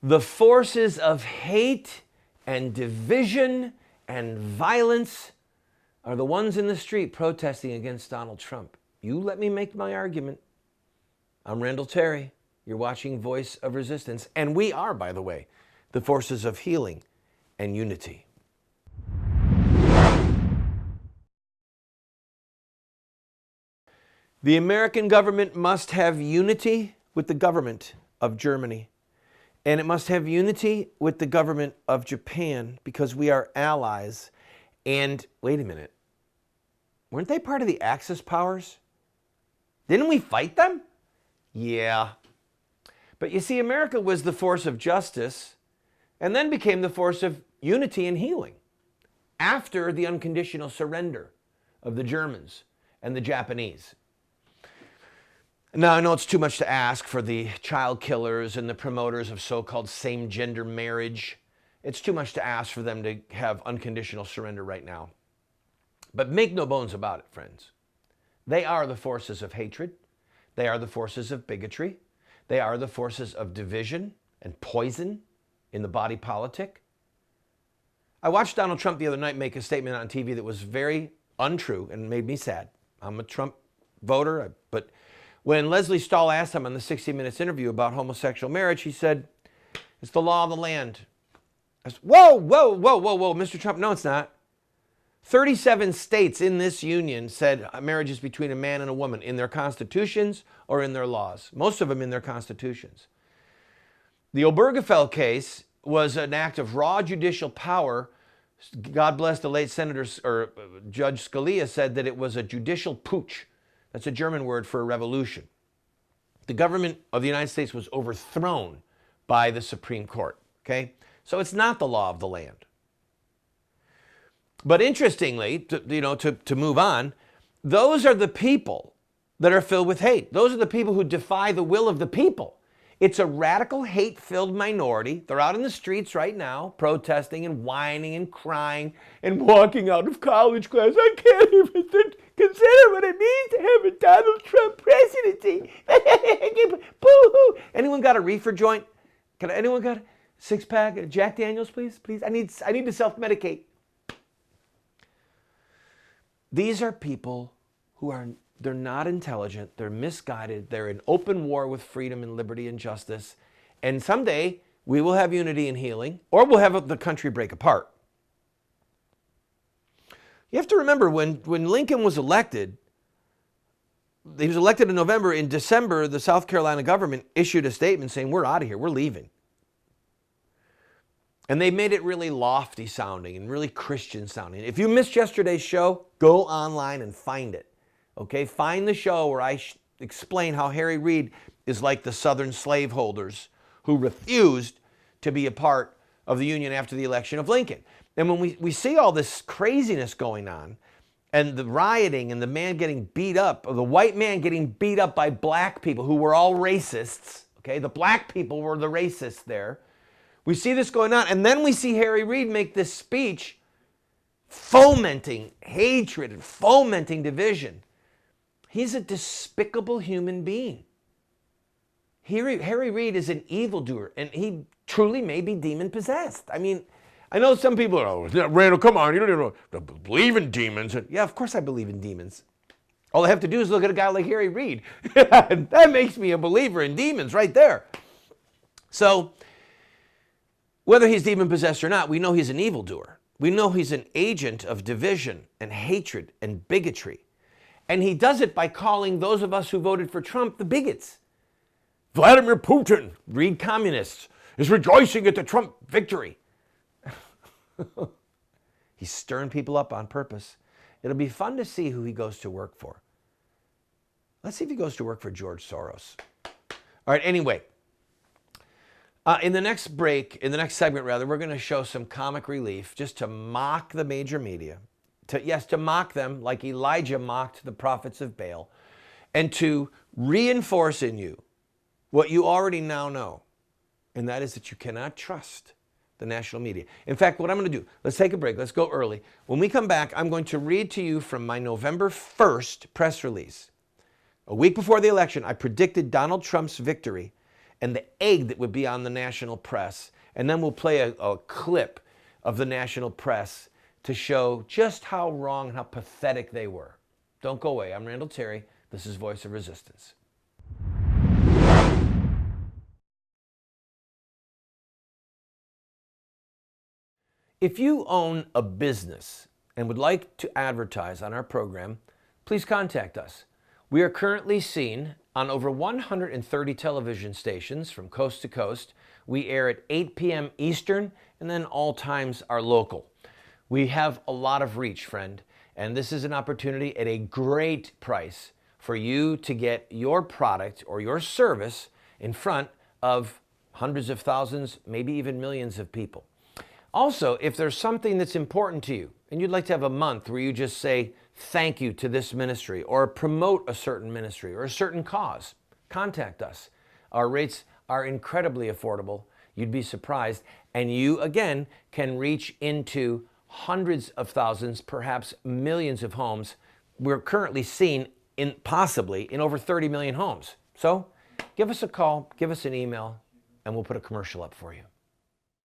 The forces of hate and division and violence are the ones in the street protesting against Donald Trump. You let me make my argument. I'm Randall Terry. You're watching Voice of Resistance. And we are, by the way, the forces of healing and unity. The American government must have unity with the government of Germany. And it must have unity with the government of Japan because we are allies. And wait a minute. Weren't they part of the Axis powers? Didn't we fight them? Yeah. But you see, America was the force of justice and then became the force of unity and healing after the unconditional surrender of the Germans and the Japanese. Now, I know it's too much to ask for the child killers and the promoters of so-called same-gender marriage. It's too much to ask for them to have unconditional surrender right now. But make no bones about it, friends. They are the forces of hatred. They are the forces of bigotry. They are the forces of division and poison in the body politic. I watched Donald Trump the other night make a statement on TV that was very untrue and made me sad. I'm a Trump voter, but when Leslie Stahl asked him on the 60 Minutes interview about homosexual marriage, he said, it's the law of the land. I said, whoa, Mr. Trump, no, it's not. 37 states in this union said marriage is between a man and a woman in their constitutions or in their laws. Most of them in their constitutions. The Obergefell case was an act of raw judicial power. God bless the late Senator or Judge Scalia said that it was a judicial putsch. That's a German word for a revolution. The government of the United States was overthrown by the Supreme Court, okay? So it's not the law of the land. But interestingly, to move on, those are the people that are filled with hate. Those are the people who defy the will of the people. It's a radical, hate-filled minority. They're out in the streets right now, protesting and whining and crying and walking out of college class. I can't even consider what it means to have a Donald Trump presidency. Boo-hoo. Anyone got a reefer joint? Anyone got a six-pack? Jack Daniels, please? Please? I need to self-medicate. These are people who they're not intelligent, they're misguided, they're in open war with freedom and liberty and justice. And someday we will have unity and healing, or we'll have the country break apart. You have to remember when Lincoln was elected, he was elected in November. In December, the South Carolina government issued a statement saying, we're out of here, we're leaving. And they made it really lofty sounding and really Christian sounding. If you missed yesterday's show, go online and find it. Okay, find the show where I explain how Harry Reid is like the Southern slaveholders who refused to be a part of the Union after the election of Lincoln. And when we see all this craziness going on and the rioting and the man getting beat up, or the white man getting beat up by black people who were all racists, okay, the black people were the racists there. We see this going on, and then we see Harry Reid make this speech fomenting hatred and fomenting division. He's a despicable human being. Harry Reid is an evildoer, and he truly may be demon-possessed. I mean, I know some people are, oh, Randall, come on, you don't believe in demons. And, yeah, of course I believe in demons. All I have to do is look at a guy like Harry Reid. That makes me a believer in demons right there. So, whether he's demon-possessed or not, we know he's an evildoer. We know he's an agent of division and hatred and bigotry. And he does it by calling those of us who voted for Trump the bigots. Vladimir Putin, read communists, is rejoicing at the Trump victory. He's stirring people up on purpose. It'll be fun to see who he goes to work for. Let's see if he goes to work for George Soros. All right, anyway. In the next segment, we're going to show some comic relief just to mock the major media. To mock them like Elijah mocked the prophets of Baal, and to reinforce in you what you already now know, and that is that you cannot trust the national media. In fact, what I'm going to do, let's take a break. Let's go early. When we come back, I'm going to read to you from my November 1st press release. A week before the election, I predicted Donald Trump's victory, and the egg that would be on the national press. And then we'll play a clip of the national press to show just how wrong and how pathetic they were. Don't go away. I'm Randall Terry. This is Voice of Resistance. If you own a business and would like to advertise on our program, please contact us. We are currently seen on over 130 television stations from coast to coast. We air at 8 p.m. Eastern, and then all times are local. We have a lot of reach, friend, and this is an opportunity at a great price for you to get your product or your service in front of hundreds of thousands, maybe even millions of people. Also, if there's something that's important to you and you'd like to have a month where you just say thank you to this ministry or promote a certain ministry or a certain cause, contact us. Our rates are incredibly affordable. You'd be surprised. And you, again, can reach into hundreds of thousands, perhaps millions of homes. We're currently seen possibly in over 30 million homes. So give us a call, give us an email, and we'll put a commercial up for you.